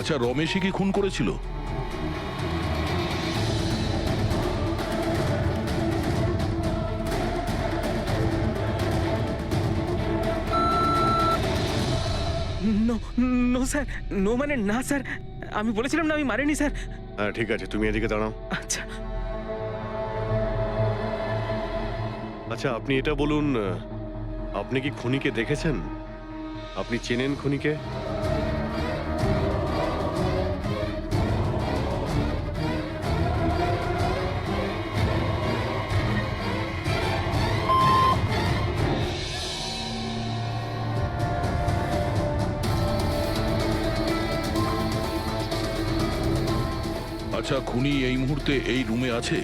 [SPEAKER 5] আচ্ছা, রমেশই কি খুন করেছিল?
[SPEAKER 8] নো নো স্যার, নো মানে না স্যার, আমি বলেছিলাম না আমি মারিনি স্যার।
[SPEAKER 10] হ্যাঁ ঠিক আছে, তুমি এদিকে দাঁড়াও।
[SPEAKER 8] আচ্ছা
[SPEAKER 10] আচ্ছা, আপনি এটা বলুন, আপনি কি খুনিকে দেখেছেন? আপনি চেনেন খুনিকে?
[SPEAKER 5] আচ্ছা, খুনি এই মুহূর্তে এই রুমে আছে?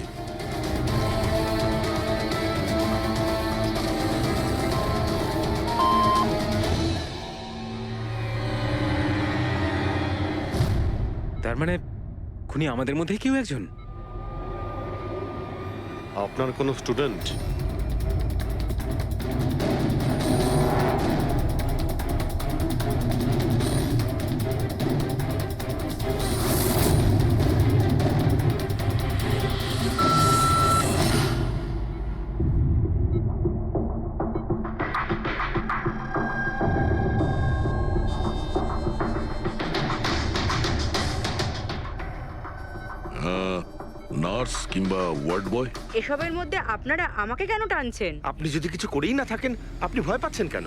[SPEAKER 8] তার মানে খুনি আমাদের মধ্যে কেউ একজন।
[SPEAKER 10] আপনার কোনো স্টুডেন্ট?
[SPEAKER 5] নার্স কিংবা ওয়ার্ড বয়?
[SPEAKER 6] এসবের মধ্যে আপনারা আমাকে কেন টানছেন?
[SPEAKER 7] আপনি যদি কিছু করেই না থাকেন, আপনি ভয় পাচ্ছেন কেন?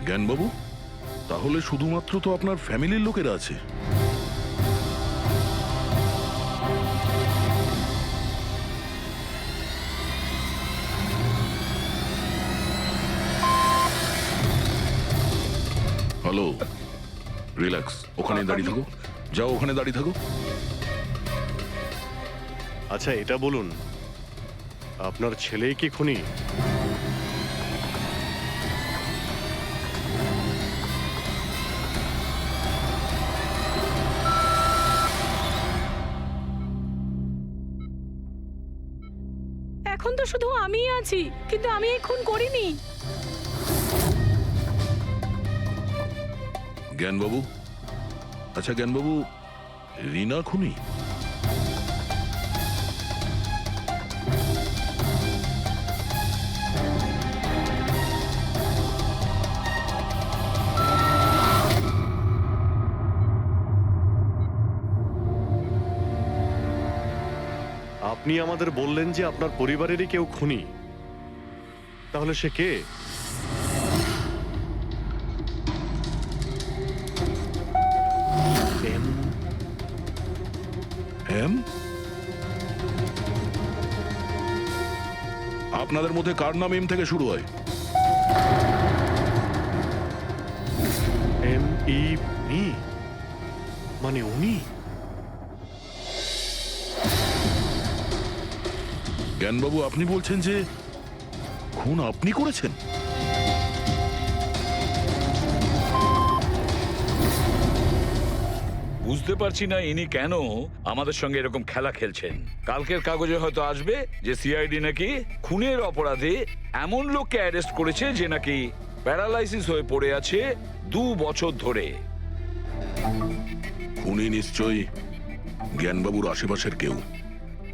[SPEAKER 5] জ্ঞানবাবু, তাহলে শুধুমাত্র তো আপনার ফ্যামিলির লোকেরা আছে। হ্যালো, রিল্যাক্স, ওখানে দাঁড়িয়ে থাকো। যাও, ওখানে দাঁড়িয়ে থাকো।
[SPEAKER 10] আচ্ছা, এটা বলুন, আপনার ছেলেই কি খুনি?
[SPEAKER 9] এখন তো শুধু আমিই আছি, কিন্তু আমি এই খুন করিনি।
[SPEAKER 5] জ্ঞানবাবু, আচ্ছা জ্ঞানবাবু, রিনা খুনি?
[SPEAKER 10] আপনি আমাদের বললেন যে আপনার পরিবারেরই কেউ খুনি, তাহলে সে কে?
[SPEAKER 5] আপনাদের মধ্যে কার নাম এম থেকে শুরু হয়?
[SPEAKER 10] MEP মানে উনি?
[SPEAKER 5] জ্ঞানবাবু, আপনি বলছেন যে খুন আপনি করেছেন?
[SPEAKER 1] বুঝতে পারছি না ইনি কেন আমাদের সঙ্গে এরকম খেলা খেলছেন। কালকের কাগজে হয়তো আসবে যে সিআইডি নাকি খুনের অপরাধে এমন লোককে অ্যারেস্ট করেছে যে নাকি প্যারালাইসিস হয়ে পড়ে আছে 2 বছর ধরে।
[SPEAKER 5] খুনি নিশ্চয়ই জ্ঞানবাবুর আশেপাশের কেউ।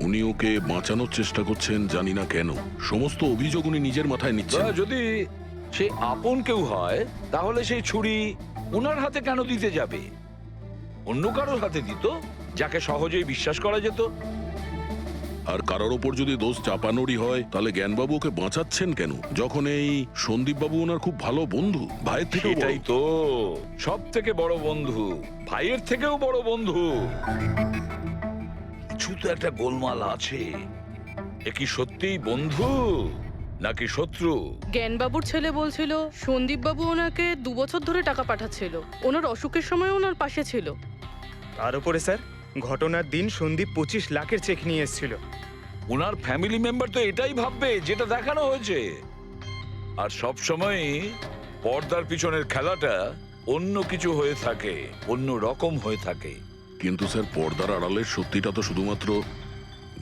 [SPEAKER 5] উনি ওকে বাঁচানোর চেষ্টা করছেন, জানি না কেন। সমস্ত অভিযোগ উনি নিজের মাথায় নিচ্ছেন।
[SPEAKER 1] যদি সে আপন কেউ হয় তাহলে সেই ছুরি ওনার হাতে কেন দিতে যাবে? অন্য কারোর হাতে দিত, যাকে সহজেই বিশ্বাস করা যেত।
[SPEAKER 5] আর কারোর ওপর যদি দোষ চাপানোরই হয় তাহলে জ্ঞানবাবু ওকে বাঁচাচ্ছেন কেন, যখন এই সন্দীপবাবু ওনার খুব ভালো বন্ধু, ভাইয়ের থেকে?
[SPEAKER 1] এটাই তো, সব থেকে বড় বন্ধু, ভাইয়ের থেকেও বড় বন্ধু। কিছু তো একটা গোলমাল আছে। এ কি সত্যিই বন্ধু নাকি শত্রু?
[SPEAKER 6] জ্ঞানবাবুর ছেলে বলছিল সন্দীপবাবু ওনাকে 2 বছর ধরে টাকা পাঠাচ্ছিল, ওনার অসুখের সময় ওনার পাশে ছিল।
[SPEAKER 7] তার উপরে স্যার ঘটনার দিন সন্দীপ 25 লাখের চেক নিয়ে এসেছিল।
[SPEAKER 1] ওনার ফ্যামিলি মেম্বার তো এটাই ভাববে যেটা দেখানো হয়েছে। আর সব সময় পর্দার পিছনের খেলাটা অন্য কিছু হয়ে থাকে, অন্য রকম হয়ে থাকে।
[SPEAKER 5] কিন্তু স্যার, পর্দার আড়ালের সত্যিটা তো শুধুমাত্র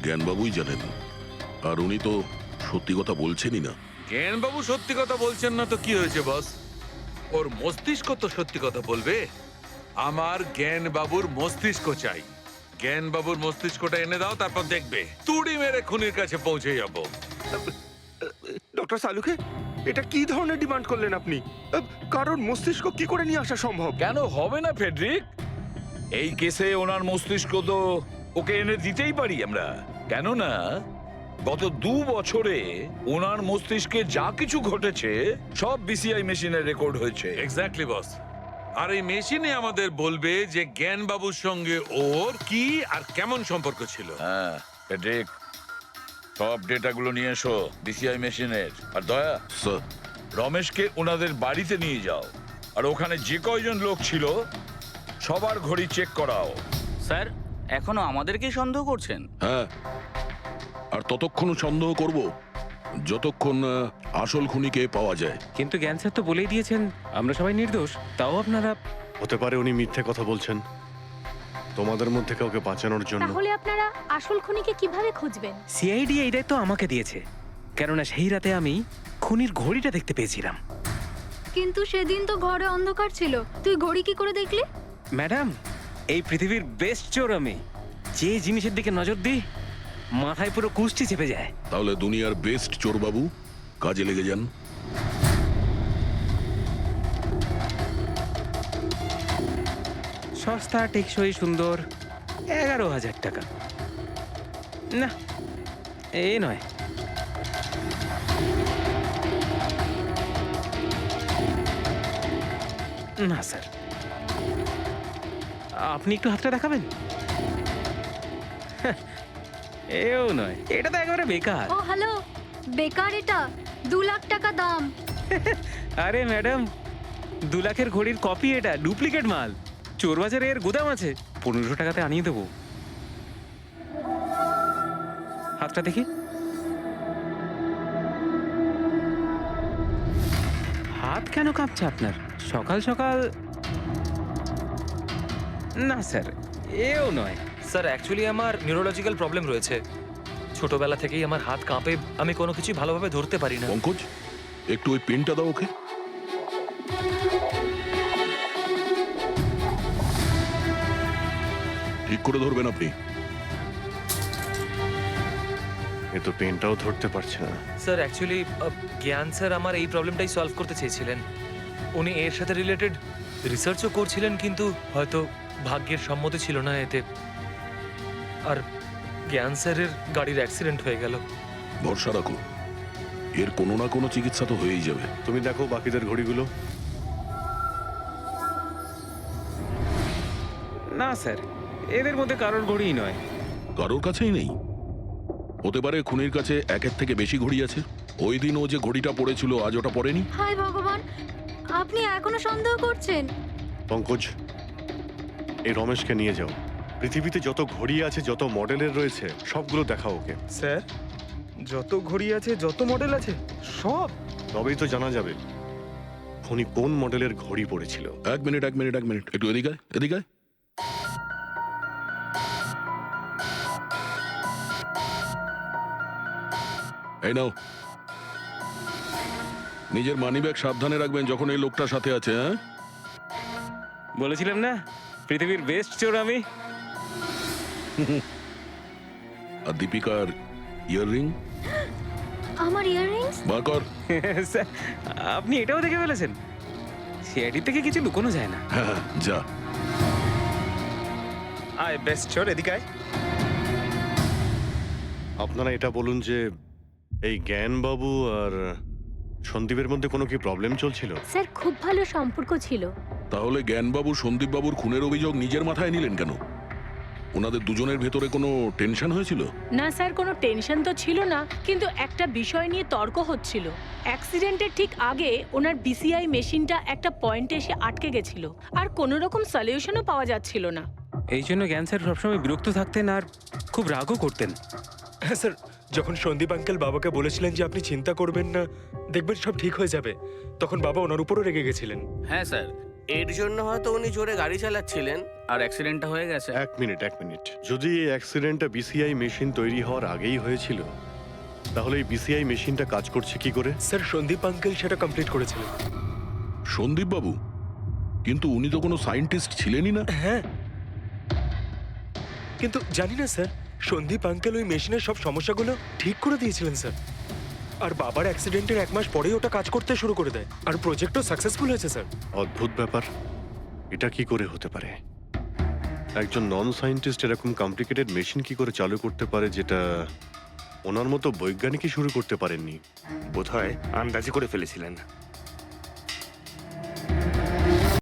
[SPEAKER 5] জ্ঞানবাবুই জানেন, আর উনি তো সত্যি কথা বলছেনই না।
[SPEAKER 2] জ্ঞানবাবু সত্যি কথা বলছেন না তো কি হয়েছে বস? ওর মস্তিষ্ক তো সত্যি কথা বলবে। আমার জ্ঞানবাবুর মস্তিষ্ক চাই। জ্ঞানবাবুর মস্তিষ্কটা এনে দাও, তারপর দেখবে তুড়ি মেরে খুনির কাছে পৌঁছে যাবো।
[SPEAKER 12] ডক্টর সালুকে, এটা কি ধরনের ডিমান্ড করলেন আপনি? কারোর মস্তিষ্ক কি করে নিয়ে আসা সম্ভব?
[SPEAKER 1] কেন হবে না ফেডরিক? এই কেসে ওনার মস্তিষ্ক তো ওকে এনে দিতেই পারি আমরা। কেননা গত 2 বছরে ওনার মস্তিষ্কে যা কিছু ঘটেছে সব বিসিআই মেশিনে রেকর্ড হয়েছে।
[SPEAKER 2] এক্স্যাক্টলি বস। আর এই মেশিনে আমাদের বলবে যে জ্ঞানবাবুর সঙ্গে ওর কি আর কেমন সম্পর্ক ছিল।
[SPEAKER 1] হ্যাঁ ফেডরিক, সব ডেটাগুলো নিয়ে এসো বিসিআই মেশিনের। আর দয়া,
[SPEAKER 5] স্যার,
[SPEAKER 1] রমেশকে ওনাদের বাড়িতে নিয়ে যাও, আর ওখানে যে কয়জন লোক ছিল সবার ঘড়ি চেক করাও।
[SPEAKER 14] স্যার, এখনো আমাদেরকেই সন্দেহ করছেন?
[SPEAKER 5] হ্যাঁ, আর ততক্ষণ সন্দেহ করব যতক্ষণ আসল খুনিকে পাওয়া যায়।
[SPEAKER 8] কিন্তু জ্ঞান স্যার তো বলেই দিয়েছেন আমরা সবাই নির্দোষ, তাও আপনারা।
[SPEAKER 10] হতে পারে উনি মিথ্যে কথা বলছেন তোমাদের মধ্যে কাউকে বাঁচানোর জন্য।
[SPEAKER 9] তাহলে আপনারা আসল খুনিকে কিভাবে খুঁজবেন?
[SPEAKER 8] সিআইডি এই দায়িত্ব আমাকে দিয়েছে, কেননা সেই রাতে আমি খুনির ঘড়িটা দেখতে পেয়েছিলাম।
[SPEAKER 13] কিন্তু সেদিন তো ঘরে অন্ধকার ছিল, তুই ঘড়ি কি করে দেখলি?
[SPEAKER 8] ম্যাডাম, এই পৃথিবীর বেস্ট চোর আমি। যে জিনিসের দিকে নজর দিই মাথায় পুরো কুষ্টি চেপে যায়।
[SPEAKER 5] তাহলে দুনিয়ার বেস্ট চোরবাবু কাজে লেগে যান।
[SPEAKER 8] সস্তা, টেকসই, সুন্দর, 11,000 টাকা। না, এ নয়। না স্যার, আপনি একটু হাতটা দেখাবেন? এও নয়, এটা তো একেবারে বেকার।
[SPEAKER 13] ও হ্যালো, বেকার এটা? 2 লাখ টাকা দাম।
[SPEAKER 8] আরে ম্যাডাম, 2 লাখের ঘড়ির কপি, এটা ডুপ্লিকেট মাল। চোর বাজারে এর গুদাম আছে, 1500 টাকাতে আনিয়ে দেবো। হাতটা দেখি। হাত কেন কাঁপছে আপনার সকাল সকাল? না স্যার, এও নয়।
[SPEAKER 11] স্যার, অ্যাকচুয়ালি আমার নিউরোলজিক্যাল প্রবলেম রয়েছে। ছোটবেলা থেকেই আমার হাত কাঁপে, আমি কোনো কিছু ভালোভাবে ধরতে পারি না।
[SPEAKER 5] পঙ্কজ, একটু ওই পেনটা দাও ওকে। ঠিক করে ধরবেন আপনি।
[SPEAKER 10] এ তো পেনটাও ধরতে পারছে না।
[SPEAKER 11] স্যার, অ্যাকচুয়ালি জ্ঞান স্যার আমার এই প্রবলেমটাই সলভ করতে চেয়েছিলেন। উনি এর সাথে রিলেটেড রিসার্চও করছিলেন, কিন্তু হয়তো ভাগ্যের সম্মতি ছিল না এতে। আর জ্ঞান স্যারের গাড়ির অ্যাক্সিডেন্ট হয়ে গেল।
[SPEAKER 5] ভরসা রাখো, এর কোনো না কোনো চিকিৎসা তো হয়েই যাবে।
[SPEAKER 10] তুমি দেখো বাকিদের ঘড়িগুলো।
[SPEAKER 8] না স্যার, এদের মধ্যে কারোর ঘড়িই নয়।
[SPEAKER 5] কারোর কাছেই নেই? হতে পারে খুনির কাছে 1-এর থেকে বেশি ঘড়ি আছে। ওই দিন ও যে ঘড়িটা পড়েছিল আজ ওটা পড়েনি?
[SPEAKER 13] হায় ভগবান, আপনি এখনো সন্দেহ করছেন?
[SPEAKER 10] পঙ্কজ, এই রমেশকে নিয়ে যাও। পৃথিবীতে যত ঘড়ি আছে, যত মডেলের রয়েছে, সবগুলো দেখাও ওকে।
[SPEAKER 7] স্যার, যত ঘড়ি আছে, যত মডেল আছে, সব?
[SPEAKER 10] তবেই তো জানা যাবে খুনি কোন মডেলের ঘড়ি পড়েছিল।
[SPEAKER 5] এক মিনিট একটু এদিকে আয়, এদিকে আয়। এই নাও, নিজের মানিব্যাগ সাবধানে রাখবেন যখন এই লোকটার সাথে আছে। হ্যাঁ,
[SPEAKER 8] বলেছিলাম না পৃথিবীর বেস্ট চোর আমি।
[SPEAKER 5] আর দীপিকার ইয়াররিং
[SPEAKER 13] আমার ইয়াররিংস?
[SPEAKER 5] বার কর।
[SPEAKER 8] স্যার, আপনি এটাও দেখে ফেলেছেন? সিআইডি থেকে কিছু লুকোনো যায় না।
[SPEAKER 5] হ্যাঁ, যা।
[SPEAKER 7] আয় বেস্ট চোর, এদিকে আয়।
[SPEAKER 10] আপনারা এটা বলুন যে এই জ্ঞানবাবু আর সন্দীপের মধ্যে কোনো কি প্রবলেম চলছিল?
[SPEAKER 9] স্যার, খুব ভালো সম্পর্ক ছিল।
[SPEAKER 5] তাহলে জ্ঞানবাবু সন্দীপবাবুর খুনের অভিযোগ নিজের মাথায় নিলেন কেন? ওনাদের দুজনের ভেতরে কোনো টেনশন হয়েছিল?
[SPEAKER 9] না স্যার, কোনো টেনশন তো ছিল না, কিন্তু একটা বিষয় নিয়ে তর্ক হচ্ছিল। অ্যাক্সিডেন্টের ঠিক আগে ওনার বিসিআই মেশিনটা একটা পয়েন্টে এসে আটকে গেছিল, আর কোনো রকম সলিউশনও পাওয়া যাচ্ছিল না।
[SPEAKER 8] এই জন্য জ্ঞান স্যার সবসময় বিরক্ত থাকতেন আর খুব রাগও করতেন।
[SPEAKER 12] হ্যাঁ স্যার, যখন সন্দীপ আঙ্কেল বাবাকে বলেছিলেন যে আপনি চিন্তা করবেন না, দেখবেন সব ঠিক হয়ে যাবে, তখন বাবা ওনার উপরও রেগে গেছিলেন।
[SPEAKER 14] হ্যাঁ স্যার, এর জন্য হয়তো উনি জোরে গাড়ি চালাচ্ছিলেন আর অ্যাক্সিডেন্টটা হয়ে গেছে।
[SPEAKER 10] এক মিনিট। যদি এই অ্যাক্সিডেন্টটা বিসিআই মেশিন তৈরি হওয়ার আগেই হয়েছিল, তাহলে এই বিসিআই মেশিনটা কাজ করছে কি করে?
[SPEAKER 12] স্যার, সন্দীপ আঙ্কেল সেটা কমপ্লিট করেছিলেন।
[SPEAKER 5] সন্দীপবাবু? কিন্তু উনি তো কোনো সায়েন্টিস্ট ছিলেনই না।
[SPEAKER 12] হ্যাঁ, কিন্তু জানি না স্যার, সন্দীপ আঙ্কেল ওই মেশিনের সব সমস্যাগুলো ঠিক করে দিয়েছিলেন স্যার। আর বাবার অ্যাক্সিডেন্টের 1 মাস পরেই ওটা কাজ করতে শুরু করে দেয়, আর প্রজেক্টও সাকসেসফুল হয়েছে স্যার।
[SPEAKER 10] অদ্ভুত ব্যাপার, এটা কি করে হতে পারে? একজন নন সায়েন্টিস্ট এরকম কমপ্লিকেটেড মেশিন কি করে চালু করতে পারে, যেটা ওনার মতো বৈজ্ঞানিকই শুরু করতে পারেননি?
[SPEAKER 7] বোধহয় আন্দাজি করে ফেলেছিলেন।